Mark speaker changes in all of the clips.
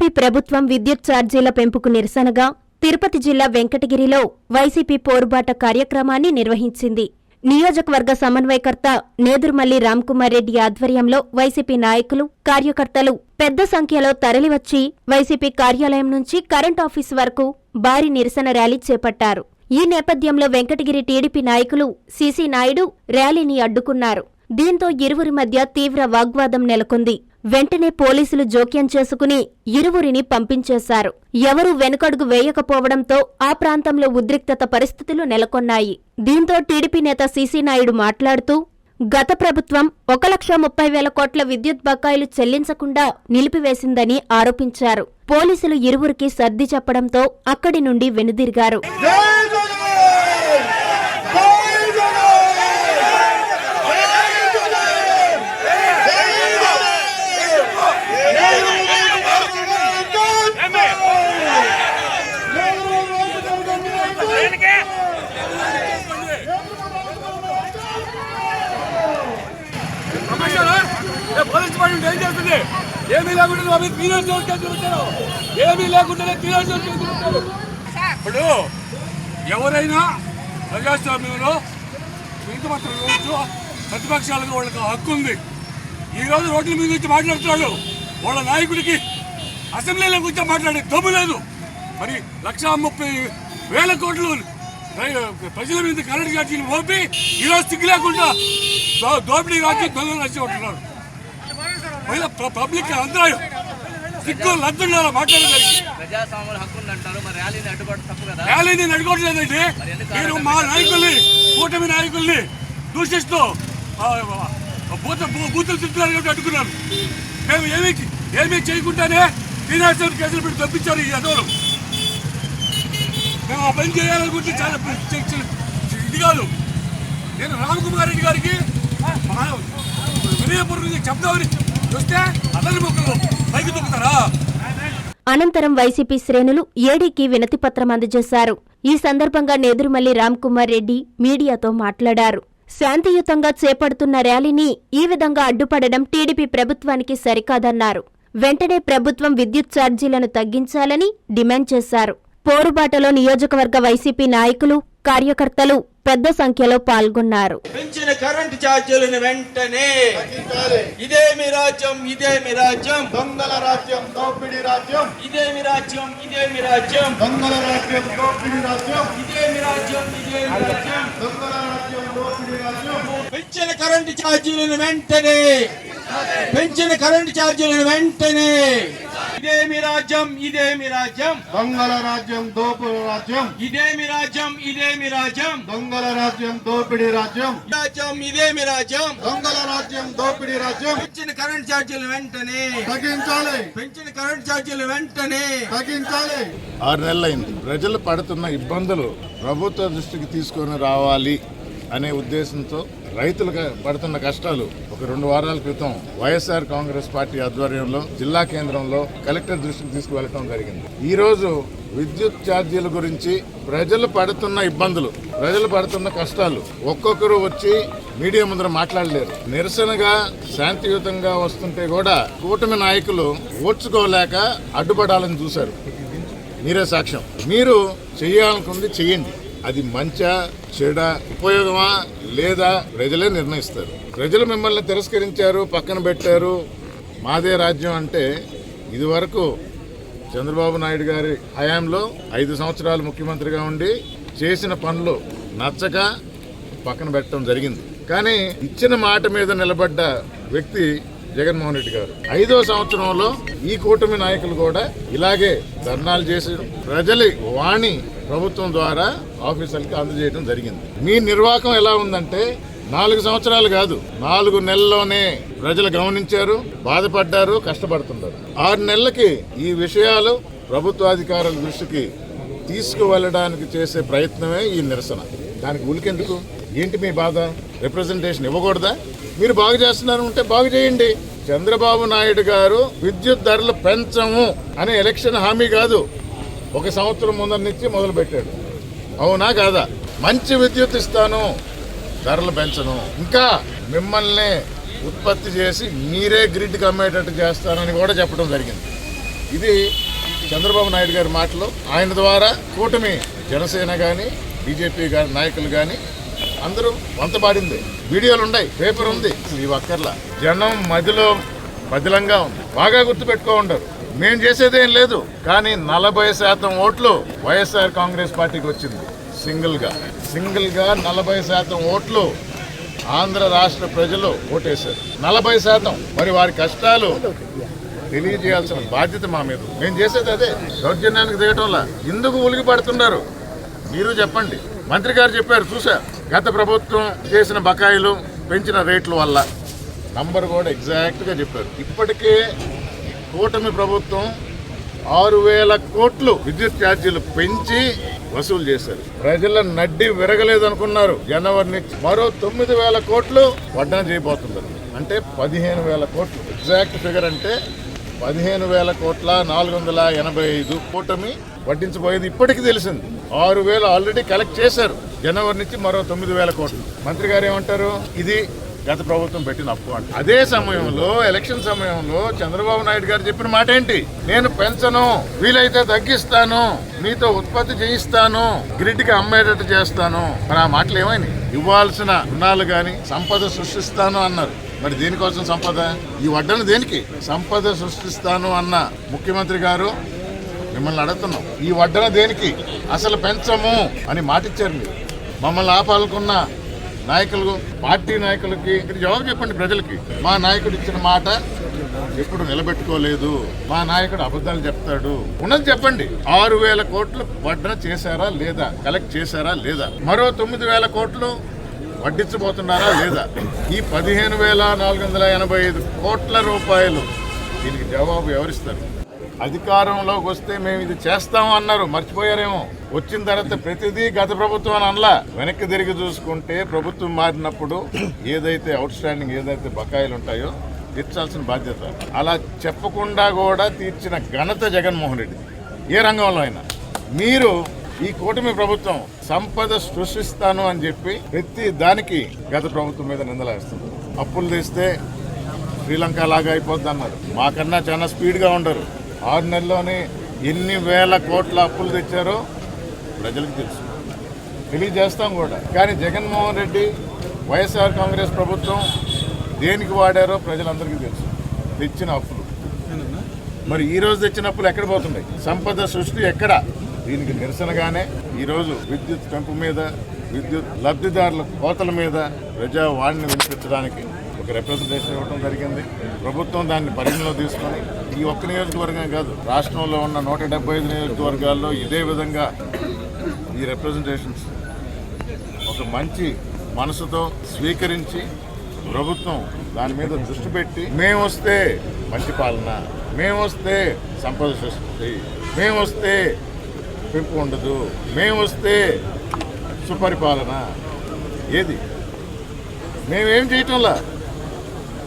Speaker 1: TDP ప్రభుత్వం విద్యుత్ ఛార్జీల పెంపుకు నిరసనగా తిరుపతి జిల్లా వెంకటగిరిలో వైసీపీ పోరుబాట కార్యక్రమాన్ని నిర్వహించింది. నియోజకవర్గ సమన్వయకర్త నేదురుమల్లి రామ్కుమార్ రెడ్డి ఆధ్వర్యంలో వైసీపీ నాయకులు, కార్యకర్తలు పెద్ద సంఖ్యలో తరలివచ్చి వైసీపీ కార్యాలయం నుంచి కరెంట్ ఆఫీస్ వరకు భారీ నిరసన ర్యాలీ చేపట్టారు. ఈ నేపథ్యంలో వెంకటగిరి టీడీపీ నాయకులు సిసి నాయుడు ర్యాలీని అడ్డుకున్నారు. దీంతో ఇరువురి మధ్య తీవ్ర వాగ్వాదం నెలకొంది. వెంటనే పోలీసులు జోక్యం చేసుకుని ఇరువురిని పంపించేశారు. ఎవరూ వెనుకడుగు వేయకపోవడంతో ఆ ప్రాంతంలో ఉద్రిక్తత పరిస్థితులు నెలకొన్నాయి. దీంతో టీడీపీ నేత సిసి నాయుడు మాట్లాడుతూ, గత ప్రభుత్వం 1,30,000 కోట్ల విద్యుత్ బకాయిలు చెల్లించకుండా నిలిపివేసిందని ఆరోపించారు. పోలీసులు ఇరువురికి సర్ది చెప్పడంతో అక్కడి నుండి వెనుదిరిగారు.
Speaker 2: ఇప్పుడు ఎవరైనా ప్రజాస్వామ్యంలో వింతపత్రం ఇవ్వచ్చు, ప్రతిపక్షాలకు వాళ్ళకి హక్కు ఉంది. ఈరోజు రోడ్ల మీద వచ్చి మాట్లాడుతున్నాడు. వాళ్ళ నాయకుడికి అసెంబ్లీలో కూర్చొని మాట్లాడే దమ్ము లేదు. మరి 1,30,000 కోట్లు ప్రజల మీద కరెంట్ ఛార్జీలు మోపి ఈరోజు సిగ్గు లేకుండా దోపిడీ రాజ్యం దొంగలు రాసి ఉంటున్నారు. పబ్లిక్ అందరూ సిగ్గు లద్దున్నారా మాట్లాడేదానికి? ర్యాలీని అడ్డుకోవట్లేదండి. మీరు మా నాయకుల్ని, కూటమి నాయకుల్ని దూషిస్తూ బూతులు తింటున్నారు కాబట్టి అడ్డుకున్నారు. మేము ఏమీ చేయకుండానే ఫినాన్షియల్ కేసులు పెట్టి తప్పించారు ఈ అదోలు. మేము ఆ పని చేయాలనుకుంటే చాలా ఇది కాదు. నేను రామ్కుమార్ రెడ్డి గారికి వినయపూర్వకంగా చెప్తామని చూస్తే అతని మొక్కలు పైకి తొక్కుతారా?
Speaker 1: అనంతరం వైసీపీ శ్రేణులు ఏడీకి వినతిపత్రం అందజేశారు. ఈ సందర్భంగా నేదురుమల్లి రామ్కుమార్ రెడ్డి మీడియాతో మాట్లాడారు. శాంతియుతంగా చేపడుతున్న ర్యాలీని ఈ విధంగా అడ్డుపడడం టీడీపీ ప్రభుత్వానికి సరికాదన్నారు. వెంటనే ప్రభుత్వం విద్యుత్ ఛార్జీలను తగ్గించాలని డిమాండ్ చేశారు. పోరుబాటలో నియోజకవర్గ వైసీపీ నాయకులు, కార్యకర్తలు పెద్ద సంఖ్యలో పాల్గొన్నారు.
Speaker 3: పెంచిన కరెంటు ఛార్జీలను వెంటనే ఇదేమి రాజ్యం, ఇదేమి రాజ్యం,
Speaker 4: దొంగల రాజ్యం, దోపిడీ రాజ్యం,
Speaker 3: ఇదేమి రాజ్యం, ఇదేమి రాజ్యం,
Speaker 4: దొంగల రాజ్యం, దోపిడీ రాజ్యం,
Speaker 3: ఇదేమి రాజ్యం, ఇదేమి రాజ్యం,
Speaker 4: దొంగల రాజ్యం, దోపిడీ రాజ్యం.
Speaker 3: పెంచిన కరెంటు ఛార్జీలను వెంటనే, పెంచిన కరెంటు ఛార్జీలను వెంటనే, ఇదేమి రాజ్యం, ఇదేమి రాజ్యం,
Speaker 4: దొంగల రాజ్యం, దోపిడీ రాజ్యం,
Speaker 3: ఇదేమి రాజ్యం, ఇదేమి రాజ్యం,
Speaker 4: దొంగల రాజ్యం, దోపిడీ రాజ్యం,
Speaker 3: రాజ్యం, ఇదేమి రాజ్యం,
Speaker 4: దొంగల రాజ్యం, దోపిడీ రాజ్యం.
Speaker 3: పెంచిన కరెంటు ఛార్జీలు వెంటనే
Speaker 4: తగ్గించాలి,
Speaker 3: పెంచిన కరెంటు ఛార్జీలు వెంటనే
Speaker 4: తగ్గించాలి.
Speaker 5: 6 నెలలైంది. ప్రజలు పడుతున్న ఇబ్బందులు ప్రభుత్వ దృష్టికి తీసుకొని రావాలి అనే ఉద్దేశంతో రైతులకు పడుతున్న కష్టాలు ఒక 2 వారాల క్రితం వైఎస్ఆర్ కాంగ్రెస్ పార్టీ ఆధ్వర్యంలో జిల్లా కేంద్రంలో కలెక్టర్ దృష్టికి తీసుకువెళ్ళటం జరిగింది. ఈ రోజు విద్యుత్ ఛార్జీల గురించి ప్రజలు పడుతున్న ఇబ్బందులు, ప్రజలు పడుతున్న కష్టాలు ఒక్కొక్కరు వచ్చి మీడియా ముందర మాట్లాడలేరు. నిరసనగా శాంతియుతంగా వస్తుంటే కూడా కూటమి నాయకులు ఓర్చుకోలేక అడ్డుపడాలని చూశారు. మీరే సాక్ష్యం. మీరు చేయాలనుకుంది చెయ్యండి. అది మంచా, చెడా, ఉపయోగమా లేదా ప్రజలే నిర్ణయిస్తారు. ప్రజలు మిమ్మల్ని తిరస్కరించారు, పక్కన పెట్టారు. మాదే రాజ్యం అంటే ఇదివరకు చంద్రబాబు నాయుడు గారి హయాంలో 5 సంవత్సరాలు ముఖ్యమంత్రిగా ఉండి చేసిన పనులు నచ్చక పక్కన పెట్టడం జరిగింది. కానీ ఇచ్చిన మాట మీద నిలబడ్డ వ్యక్తి జగన్మోహన్ రెడ్డి గారు. 5వ సంవత్సరంలో ఈ కూటమి నాయకులు కూడా ఇలాగే ధర్నాలు చేసి ప్రజల వాణి ప్రభుత్వం ద్వారా ఆఫీసర్లకి అందజేయడం జరిగింది. మీ నిర్వాహకం ఎలా ఉందంటే 4 సంవత్సరాలు కాదు, 4 నెలల్లోనే ప్రజలు గమనించారు, బాధపడ్డారు, కష్టపడుతున్నారు. 6 నెలలకి ఈ విషయాలు ప్రభుత్వాధికారుల దృష్టికి తీసుకువెళ్ళడానికి చేసే ప్రయత్నమే ఈ నిరసన. దానికి ఉలికెందుకు? ఏంటి మీ బాధ? రిప్రజెంటేషన్ ఇవ్వకూడదా? మీరు బాగు చేస్తున్నారు ఉంటే బాగు చేయండి. చంద్రబాబు నాయుడు గారు విద్యుత్ ధరలు పెంచము అనే ఎలక్షన్ హామీ కాదు, 1 సంవత్సరం ముందర నుంచి మొదలు పెట్టాడు. అవునా కాదా? మంచి విద్యుత్ ఇస్తాను, ధరలు పెంచను, ఇంకా మిమ్మల్ని ఉత్పత్తి చేసి మీరే గ్రిడ్కి అమ్మేటట్టు చేస్తానని కూడా చెప్పడం జరిగింది. ఇది చంద్రబాబు నాయుడు గారి మాటలు. ఆయన ద్వారా కూటమి జనసేన కానీ బీజేపీ కానీ నాయకులు కానీ అందరూ వంతపాడింది. వీడియోలు ఉన్నాయి, పేపర్ ఉంది. ఇవి అక్కర్లా. జనం మదిలో బదిలంగా ఉంది. బాగా గుర్తుపెట్టుకో ఉండరు. మేం చేసేదేం లేదు. కానీ 40% ఓట్లు వైఎస్ఆర్ కాంగ్రెస్ పార్టీకి వచ్చింది. సింగిల్ గా 40% ఓట్లు ఆంధ్ర రాష్ట్ర ప్రజలు ఓటేశారు. 40%. మరి వారి కష్టాలు తెలియజేయాల్సిన బాధ్యత మా మీద. మేము చేసేది అదే. దౌర్జన్యానికి దిగటంలా ఎందుకు ఉలిగి పడుతున్నారు మీరు చెప్పండి. మంత్రి గారు చెప్పారు, చూసా. గత ప్రభుత్వం చేసిన బకాయిలు పెంచిన రేట్ల వల్ల నంబర్ కూడా ఎగ్జాక్ట్ గా చెప్పారు. ఇప్పటికే కూటమి ప్రభుత్వం 6,000 కోట్లు విద్యుత్ ఛార్జీలు పెంచి వసూలు చేశారు. ప్రజల నడ్డి విరగలేదు అనుకున్నారు. జనవరి నుంచి మరో 9,000 కోట్లు వడ్డన చేయబోతున్నారు. అంటే 15,000 కోట్లు. ఎగ్జాక్ట్ ఫిగర్ అంటే 15,000 కోట్ల 485 కూటమి వడ్డించబోయేది ఇప్పటికీ తెలిసింది. 6,000 ఆల్రెడీ కలెక్ట్ చేశారు. జనవరి నుంచి మరో 9,000 కోట్లు. మంత్రి గారు ఏమంటారు? ఇది గత ప్రభుత్వం పెట్టిన అప్పు అంట. అదే సమయంలో ఎలక్షన్ సమయంలో చంద్రబాబు నాయుడు గారు చెప్పిన మాట ఏంటి? నేను పెంచను, వీలైతే తగ్గిస్తాను, మీతో ఉత్పత్తి చేయిస్తాను, గ్రిడ్కి అమ్మేటట్టు చేస్తాను. మరి ఆ మాటలు ఏమైనాయి? ఇవ్వాల్సిన రుణాలు గాని సంపద సృష్టిస్తాను అన్నారు. మరి దేనికోసం సంపద? ఈ వడ్డను దేనికి? సంపద సృష్టిస్తాను అన్న ముఖ్యమంత్రి గారు మిమ్మల్ని అడుగుతున్నాం, ఈ వడ్డన దేనికి? అసలు పెంచము అని మాటిచ్చారు మీరు. మమ్మల్ని ఆపాలనుకున్న నాయకులు, పార్టీ నాయకులకి జవాబు చెప్పండి ప్రజలకి. మా నాయకుడు ఇచ్చిన మాట ఎప్పుడు నిలబెట్టుకోలేదు, మా నాయకుడు అబద్ధాలు చెప్తాడు. ఉన్నది చెప్పండి. 6,000 కోట్లు వడ్డన చేశారా లేదా? కలెక్ట్ చేశారా లేదా? మరో 9,000 కోట్లు వడ్డించబోతున్నారా లేదా? ఈ 15,485 కోట్ల రూపాయలు దీనికి జవాబు ఎవరిస్తారు? అధికారంలోకి వస్తే మేము ఇది చేస్తాము అన్నారు, మర్చిపోయారేమో. వచ్చిన తర్వాత ప్రతిదీ గత ప్రభుత్వం అని అనలా. వెనక్కి తిరిగి చూసుకుంటే ప్రభుత్వం మారినప్పుడు ఏదైతే అవుట్ స్టాండింగ్, ఏదైతే బకాయిలు ఉంటాయో తీర్చాల్సిన బాధ్యత. అలా చెప్పకుండా కూడా తీర్చిన ఘనత జగన్మోహన్ రెడ్డి ఏ రంగంలో అయినా. మీరు ఈ కూటమి ప్రభుత్వం సంపద సృష్టిస్తాను అని చెప్పి ప్రతి దానికి గత ప్రభుత్వం మీద నిందలేస్తుంది. అప్పులు తెస్తే శ్రీలంక లాగా అయిపోద్ది అన్నారు. మాకన్నా చాలా స్పీడ్గా ఉండరు. 6 నెలల్లోనే ఎన్ని వేల కోట్ల అప్పులు తెచ్చారో ప్రజలకు తెలుసు, తెలియజేస్తాం కూడా. కానీ జగన్మోహన్ రెడ్డి, వైఎస్ఆర్ కాంగ్రెస్ ప్రభుత్వం దేనికి వాడారో ప్రజలందరికీ తెలుసు. తెచ్చిన అప్పులు. మరి ఈ రోజు తెచ్చిన అప్పులు ఎక్కడ పోతున్నాయి? సంపద సృష్టి ఎక్కడ? దీనికి నిరసనగానే ఈరోజు విద్యుత్ పెంపు మీద, విద్యుత్ లబ్ధిదారుల కోతల మీద ప్రజావాణిని వినిపించడానికి ఒక రిప్రజెంటేషన్ ఇవ్వడం జరిగింది. ప్రభుత్వం దాన్ని పరిగణలో తీసుకొని ఈ ఒక్క నియోజకవర్గం కాదు, రాష్ట్రంలో ఉన్న 175 నియోజకవర్గాల్లో ఇదే విధంగా ఈ రిప్రజెంటేషన్స్ ఒక మంచి మనసుతో స్వీకరించి ప్రభుత్వం దాని మీద దృష్టి పెట్టి, మేము వస్తే మంచి పాలన, మేము వస్తే సంపద సృష్టి, మేము వస్తే పెంపు ఉండదు, మేము వస్తే సుపరిపాలన. ఏది? మేమేం చేయటంలా.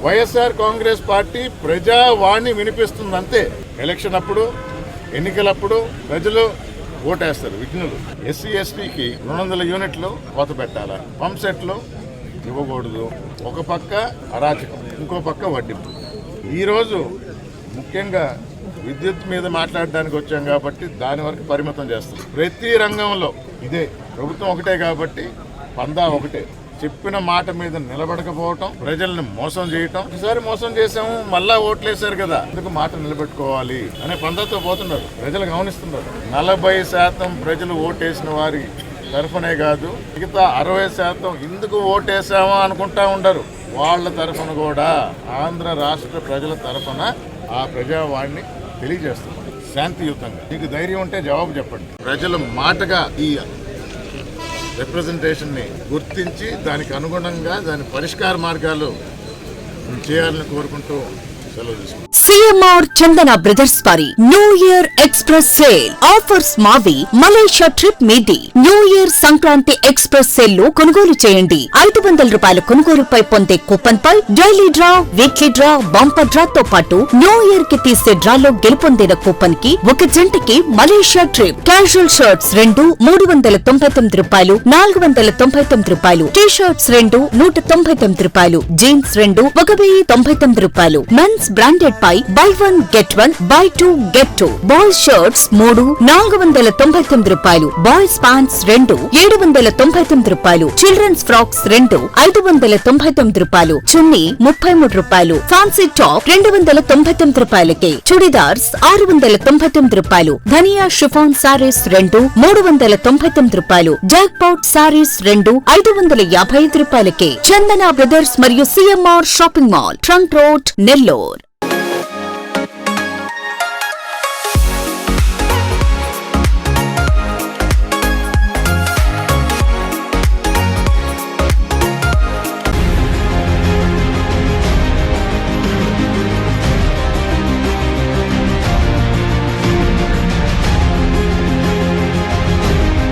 Speaker 5: వైఎస్ఆర్ కాంగ్రెస్ పార్టీ ప్రజావాణి వినిపిస్తుంది అంతే. ఎలక్షన్ అప్పుడు, ఎన్నికలప్పుడు ప్రజలు ఓటేస్తారు. విఘ్నులు. ఎస్సీ ఎస్టీకి 200 యూనిట్లు కోత పెట్టాలా, పంప్ సెట్లు ఇవ్వకూడదు. ఒక పక్క అరాచకం, ఇంకో పక్క వడ్డింపు. ఈరోజు ముఖ్యంగా విద్యుత్ మీద మాట్లాడడానికి వచ్చాం కాబట్టి దాని వరకు పరిమితం చేస్తాం. ప్రతి రంగంలో ఇదే. ప్రభుత్వం ఒకటే కాబట్టి పందా ఒకటే. చెప్పిన మాట మీద నిలబడకపోవటం, ప్రజల్ని మోసం చేయటం. ఈసారి మోసం చేసాము, మళ్ళా ఓట్లేశారు కదా, అందుకు మాట నిలబెట్టుకోవాలి అనే పందాతో పోతున్నారు. ప్రజలు గమనిస్తున్నారు. 40% ప్రజలు ఓటేసిన వారి తరఫునే కాదు, మిగతా 60% ఎందుకు ఓటేసామో అనుకుంటా ఉండరు. వాళ్ళ తరఫున కూడా ఆంధ్ర రాష్ట్ర ప్రజల తరఫున ఆ ప్రజావాణిని తెలియజేస్తున్నారు శాంతియుతంగా. మీకు ధైర్యం ఉంటే జవాబు చెప్పండి. ప్రజల మాటగా ఈ రిప్రజెంటేషన్ ని గుర్తించి దానికి అనుగుణంగా దాని పరిష్కార మార్గాలు చేయాలని కోరుకుంటూ సెలవు తీసుకుంటాం.
Speaker 6: సిఎంఆర్ చందన బ్రదర్స్ వారి new year express sale offers మావి. మలేషియా ట్రిప్ మీది. New year Sankranti express sale లో కొనుగోలు చేయండి. 500 రూపాయల కొనుగోలుపై పొందే కూపన్ పై daily draw, weekly draw, bumper draw తో పాటు న్యూ ఇయర్ కి తీసే డ్రాలో గెలుపొందిన కూపన్ కి ఒక జంటకి మలేషియా ట్రిప్. క్యాజువల్ షర్ట్స్ 2 399 రూపాయలు, 499 రూపాయలు. టీ షర్ట్స్ 2 199 రూపాయలు. జీన్స్ 2 1099 రూపాయలు. మెన్స్ మెన్స్ బ్రాండెడ్ పై buy 1 get 1 buy 2 get 2. Boys shirts 3 499 రూపాయలు, బాయ్స్ ప్యాంట్స్ 2 799 రూపాయలు, చిల్డ్రన్స్ ఫ్రాక్స్ 2 599 రూపాయలు, చున్నీ 33 రూపాయలు, ఫ్యాన్సీ టాప్ 299 రూపాయలకే, చుడిదార్స్ 699 రూపాయలు, ధనియా షిఫాన్ సారీస్ 2 399 రూపాయలు, జాక్ పాట్ సారీస్ 2 555 రూపాయలకే. చందన బ్రదర్స్ మరియు CMR shopping mall, trunk road, Nellore.